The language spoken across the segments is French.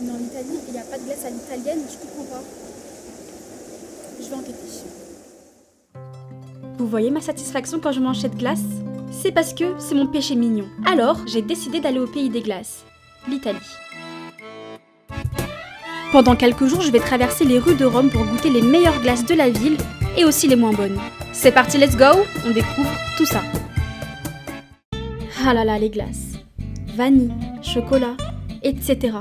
On est en Italie et il n'y a pas de glace à l'italienne, je comprends pas. Je vais enquêter. Vous voyez ma satisfaction quand je mange cette glace? C'est parce que c'est mon péché mignon. Alors, j'ai décidé d'aller au pays des glaces, l'Italie. Pendant quelques jours, je vais traverser les rues de Rome pour goûter les meilleures glaces de la ville et aussi les moins bonnes. C'est parti, let's go! On découvre tout ça. Ah là là, les glaces. Vanille, chocolat, etc.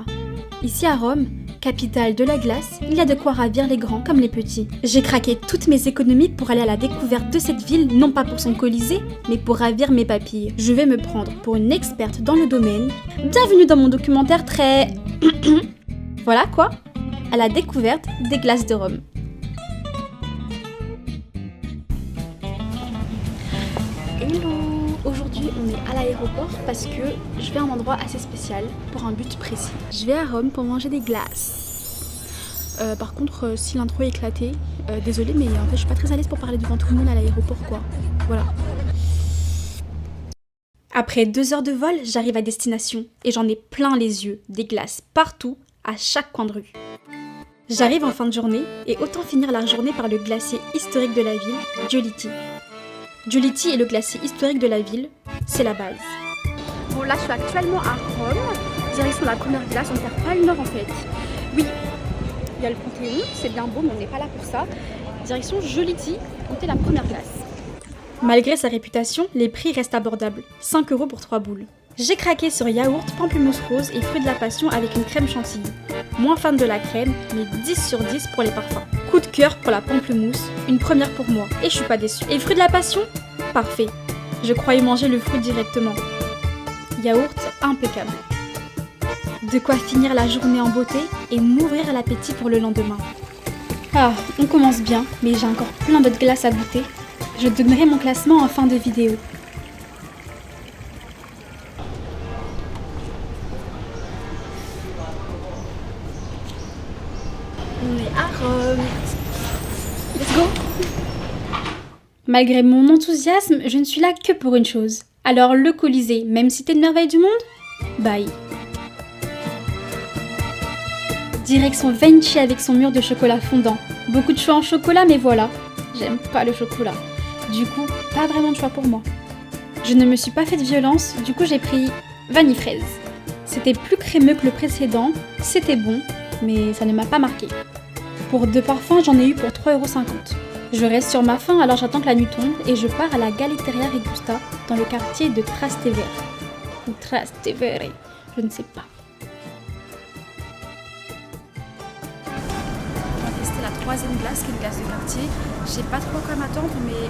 Ici à Rome, capitale de la glace, il y a de quoi ravir les grands comme les petits. J'ai craqué toutes mes économies pour aller à la découverte de cette ville, non pas pour son colisée, mais pour ravir mes papilles. Je vais me prendre pour une experte dans le domaine. Bienvenue dans mon documentaire très... Voilà quoi, à la découverte des glaces de Rome. Hello! Aujourd'hui, on est à l'aéroport parce que je vais à un endroit assez spécial pour un but précis. Je vais à Rome pour manger des glaces. Par contre, si l'intro est éclatée, désolée, mais en fait, je suis pas très à l'aise pour parler devant tout le monde à l'aéroport, quoi. Voilà. Après 2 heures de vol, j'arrive à destination et j'en ai plein les yeux, des glaces partout, à chaque coin de rue. J'arrive en fin de journée et autant finir la journée par le glacier historique de la ville, Giolitti. Giolitti est le glacier historique de la ville, c'est la base. Bon là je suis actuellement à Rome, direction la première glace, on ne perd pas le nord en fait. Oui, il y a le Panthéon, c'est bien beau mais on n'est pas là pour ça. Direction Giolitti, goûter la première glace. Malgré sa réputation, les prix restent abordables, 5 € pour 3 boules. J'ai craqué sur yaourt, pamplemousse rose et fruits de la passion avec une crème chantilly. Moins fan de la crème, mais 10 sur 10 pour les parfums. Coup de cœur pour la pamplemousse, une première pour moi, et je suis pas déçue. Et fruits de la passion? Parfait. Je croyais manger le fruit directement. Yaourt impeccable. De quoi finir la journée en beauté et m'ouvrir l'appétit pour le lendemain. Ah, on commence bien, mais j'ai encore plein d'autres glaces à goûter. Je donnerai mon classement en fin de vidéo. On est à Rome. Let's go! Malgré mon enthousiasme, je ne suis là que pour une chose. Alors le Colisée, même si t'es une merveille du monde, bye. Direction Vinci avec son mur de chocolat fondant. Beaucoup de choix en chocolat, mais voilà, j'aime pas le chocolat. Du coup, pas vraiment de choix pour moi. Je ne me suis pas fait de violence, du coup j'ai pris vanille fraise. C'était plus crémeux que le précédent, c'était bon, mais ça ne m'a pas marqué. Pour 2 parfums, j'en ai eu pour 3,50 €. Je reste sur ma faim, alors j'attends que la nuit tombe et je pars à la Galleteria Regusta dans le quartier de Trastevere. Ou Trastevere, je ne sais pas. On va tester la 3e glace, qui est une glace de quartier. Je sais pas trop à quoi m'attendre, mais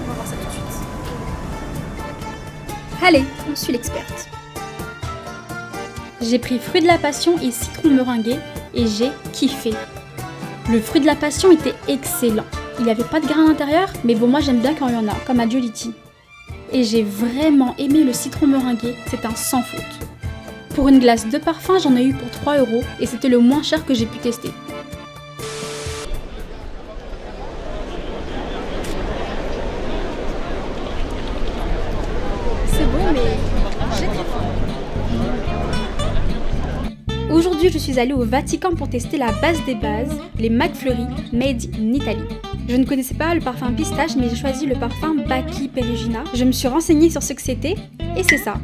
on va voir ça tout de suite. Allez, on suit l'experte. J'ai pris fruit de la passion et citron meringué et j'ai kiffé. Le fruit de la passion était excellent. Il n'y avait pas de grain à l'intérieur, mais bon, moi j'aime bien quand il y en a, comme à Giolitti. Et j'ai vraiment aimé le citron meringué, c'est un sans faute. Pour une glace de parfum, j'en ai eu pour 3 € et c'était le moins cher que j'ai pu tester. C'est bon, mais j'ai très faim. Aujourd'hui, je suis allée au Vatican pour tester la base des bases, les McFlurry Made in Italy. Je ne connaissais pas le parfum pistache, mais j'ai choisi le parfum Bacchi Perugina. Je me suis renseignée sur ce que c'était, et c'est ça.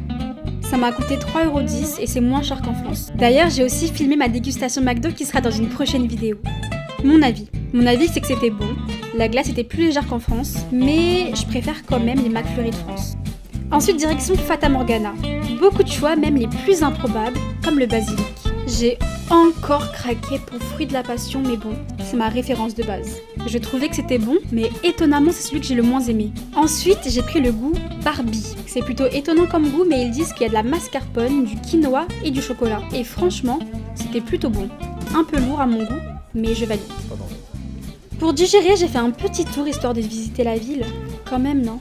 Ça m'a coûté 3,10 € et c'est moins cher qu'en France. D'ailleurs, j'ai aussi filmé ma dégustation McDo qui sera dans une prochaine vidéo. Mon avis c'est que c'était bon. La glace était plus légère qu'en France, mais je préfère quand même les McFlurry de France. Ensuite, direction Fata Morgana. Beaucoup de choix, même les plus improbables, comme le basilic. J'ai encore craqué pour fruit de la passion, mais bon, c'est ma référence de base. Je trouvais que c'était bon, mais étonnamment, c'est celui que j'ai le moins aimé. Ensuite, j'ai pris le goût Barbie. C'est plutôt étonnant comme goût, mais ils disent qu'il y a de la mascarpone, du quinoa et du chocolat. Et franchement, c'était plutôt bon. Un peu lourd à mon goût, mais je valide. Pour digérer, j'ai fait un petit tour histoire de visiter la ville. Quand même, non ?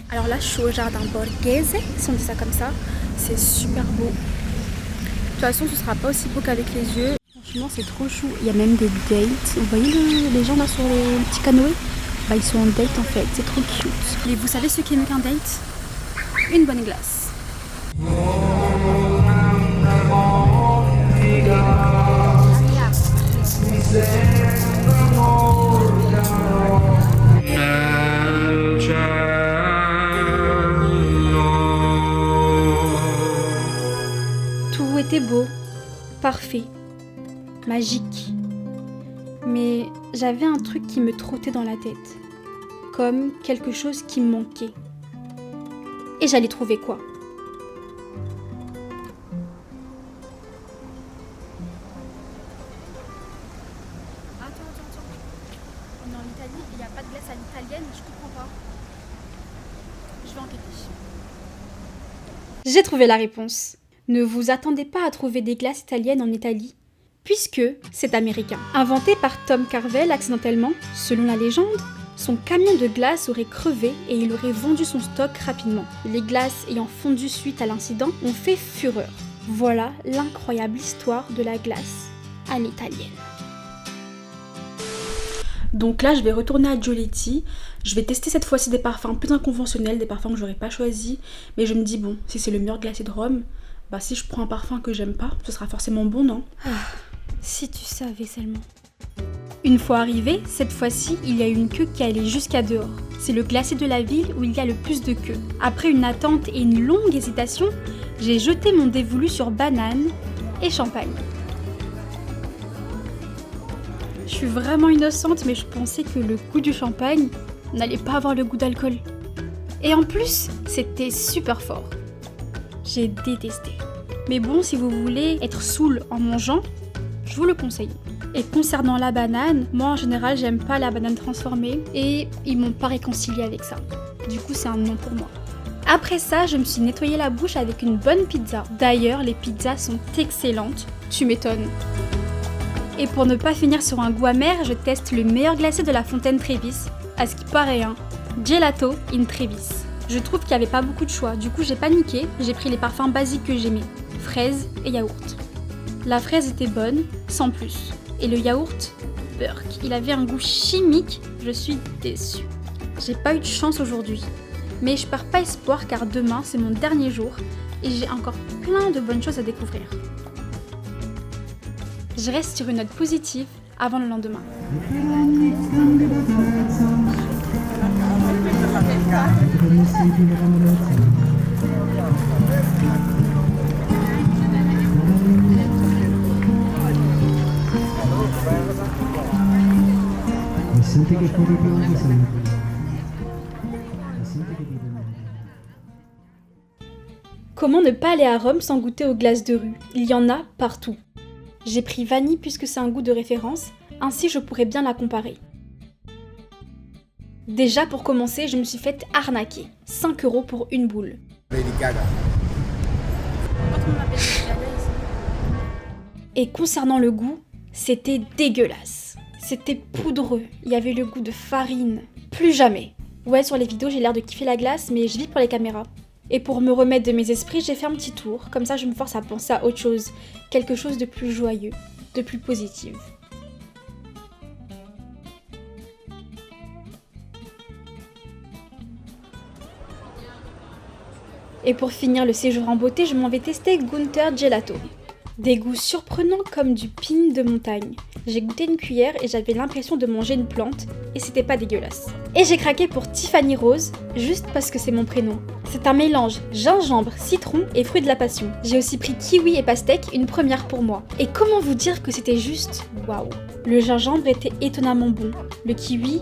Alors là, je suis au jardin Borghese, si on dit ça comme ça. C'est super beau. façon, ce sera pas aussi beau qu'avec les yeux. Franchement, c'est trop chou. Il y a même des dates. Vous voyez les gens là sur les petits canoës? Bah, ils sont en date en fait. C'est trop cute. Mais vous savez ce qui est mieux qu'un date? Une bonne glace. Tout était beau, parfait, magique. Mais j'avais un truc qui me trottait dans la tête, comme quelque chose qui me manquait. Et j'allais trouver quoi? Attends. On est en Italie et il n'y a pas de glace à l'italienne, je comprends pas. Je vais enquêter. J'ai trouvé la réponse. Ne vous attendez pas à trouver des glaces italiennes en Italie, puisque c'est américain. Inventé par Tom Carvel accidentellement, selon la légende, son camion de glace aurait crevé et il aurait vendu son stock rapidement. Les glaces ayant fondu suite à l'incident ont fait fureur. Voilà l'incroyable histoire de la glace à l'italienne. Donc là, je vais retourner à Giolitti. Je vais tester cette fois-ci des parfums plus inconventionnels, des parfums que j'aurais pas choisis. Mais je me dis, bon, si c'est le meilleur glacier de Rome, bah si je prends un parfum que j'aime pas, ce sera forcément bon, non? Si tu savais seulement. Une fois arrivé, cette fois-ci, il y a une queue qui allait jusqu'à dehors. C'est le glacier de la ville où il y a le plus de queues. Après une attente et une longue hésitation, j'ai jeté mon dévolu sur banane et champagne. Je suis vraiment innocente, mais je pensais que le goût du champagne n'allait pas avoir le goût d'alcool. Et en plus, c'était super fort. J'ai détesté. Mais bon, si vous voulez être saoul en mangeant, je vous le conseille. Et concernant la banane, moi en général j'aime pas la banane transformée et ils m'ont pas réconcilié avec ça. Du coup c'est un non pour moi. Après ça, je me suis nettoyé la bouche avec une bonne pizza. D'ailleurs, les pizzas sont excellentes, tu m'étonnes. Et pour ne pas finir sur un goût amer, je teste le meilleur glacé de la fontaine Trevis. À ce qui paraît, hein. Gelato in Trevis. Je trouve qu'il n'y avait pas beaucoup de choix, du coup j'ai paniqué, j'ai pris les parfums basiques que j'aimais, fraise et yaourt. La fraise était bonne, sans plus. Et le yaourt, burk, il avait un goût chimique, je suis déçue. J'ai pas eu de chance aujourd'hui, mais je perds pas espoir car demain c'est mon dernier jour et j'ai encore plein de bonnes choses à découvrir. Je reste sur une note positive avant le lendemain. Comment ne pas aller à Rome sans goûter aux glaces de rue? Il y en a partout. J'ai pris vanille puisque c'est un goût de référence, ainsi je pourrais bien la comparer. Déjà pour commencer, je me suis fait arnaquer. 5 € pour une boule. Et concernant le goût, c'était dégueulasse. C'était poudreux, il y avait le goût de farine. Plus jamais. Ouais, sur les vidéos, j'ai l'air de kiffer la glace, mais je vis pour les caméras. Et pour me remettre de mes esprits, j'ai fait un petit tour, comme ça je me force à penser à autre chose, quelque chose de plus joyeux, de plus positif. Et pour finir le séjour en beauté, je m'en vais tester Gunther Gelato. Des goûts surprenants comme du pin de montagne. J'ai goûté une cuillère et j'avais l'impression de manger une plante, et c'était pas dégueulasse. Et j'ai craqué pour Tiffany Rose, juste parce que c'est mon prénom. C'est un mélange gingembre, citron et fruits de la passion. J'ai aussi pris kiwi et pastèque, une première pour moi. Et comment vous dire que c'était juste waouh. Le gingembre était étonnamment bon, le kiwi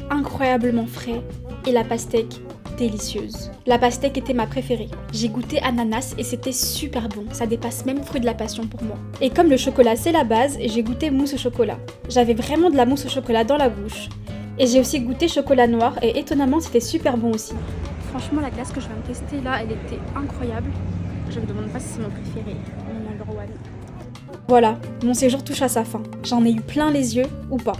incroyablement frais et la pastèque délicieuse. La pastèque était ma préférée. J'ai goûté ananas et c'était super bon, ça dépasse même fruit de la passion pour moi. Et comme le chocolat c'est la base, j'ai goûté mousse au chocolat. J'avais vraiment de la mousse au chocolat dans la bouche. Et j'ai aussi goûté chocolat noir et étonnamment c'était super bon aussi. Franchement la glace que je viens de tester là, elle était incroyable. Je me demande pas si c'est mon préféré, mon number one. Voilà, mon séjour touche à sa fin. J'en ai eu plein les yeux ou pas.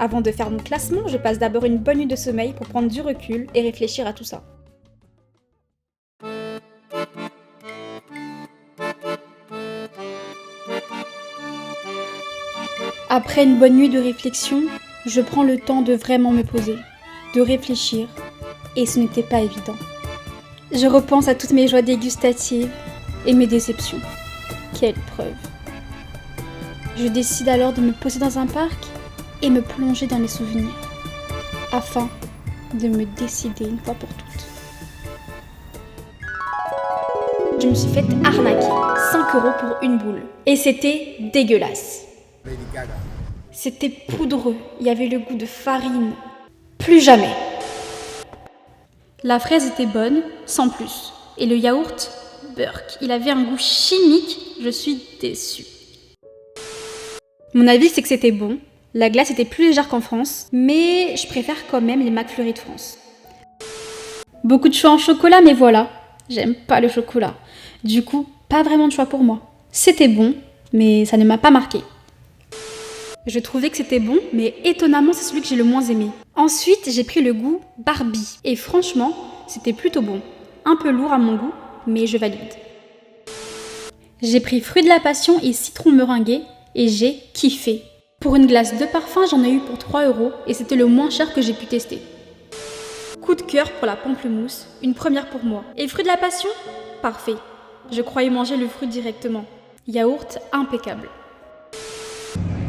Avant de faire mon classement, je passe d'abord une bonne nuit de sommeil pour prendre du recul et réfléchir à tout ça. Après une bonne nuit de réflexion, je prends le temps de vraiment me poser, de réfléchir, et ce n'était pas évident. Je repense à toutes mes joies dégustatives et mes déceptions. Quelle preuve! Je décide alors de me poser dans un parc et me plonger dans mes souvenirs, afin de me décider une fois pour toutes. Je me suis faite arnaquer, 5 € pour une boule. Et c'était dégueulasse. C'était poudreux, il y avait le goût de farine. Plus jamais. La fraise était bonne, sans plus. Et le yaourt, burk, il avait un goût chimique, je suis déçue. Mon avis, c'est que c'était bon. La glace était plus légère qu'en France, mais je préfère quand même les McFlurry de France. Beaucoup de choix en chocolat, mais voilà, j'aime pas le chocolat. Du coup, pas vraiment de choix pour moi. C'était bon, mais ça ne m'a pas marqué. Je trouvais que c'était bon, mais étonnamment, c'est celui que j'ai le moins aimé. Ensuite, j'ai pris le goût Barbie, et franchement, c'était plutôt bon. Un peu lourd à mon goût, mais je valide. J'ai pris fruit de la passion et citron meringué, et j'ai kiffé. Pour une glace de parfum, j'en ai eu pour 3 € et c'était le moins cher que j'ai pu tester. Coup de cœur pour la pamplemousse, une première pour moi. Et fruit de la passion? Parfait. Je croyais manger le fruit directement. Yaourt impeccable.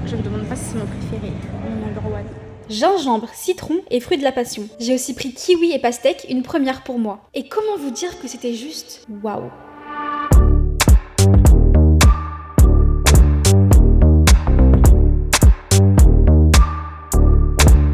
Je me demande pas si c'est mon préféré, mon number one. Gingembre, citron et fruit de la passion. J'ai aussi pris kiwi et pastèque, une première pour moi. Et comment vous dire que c'était juste waouh!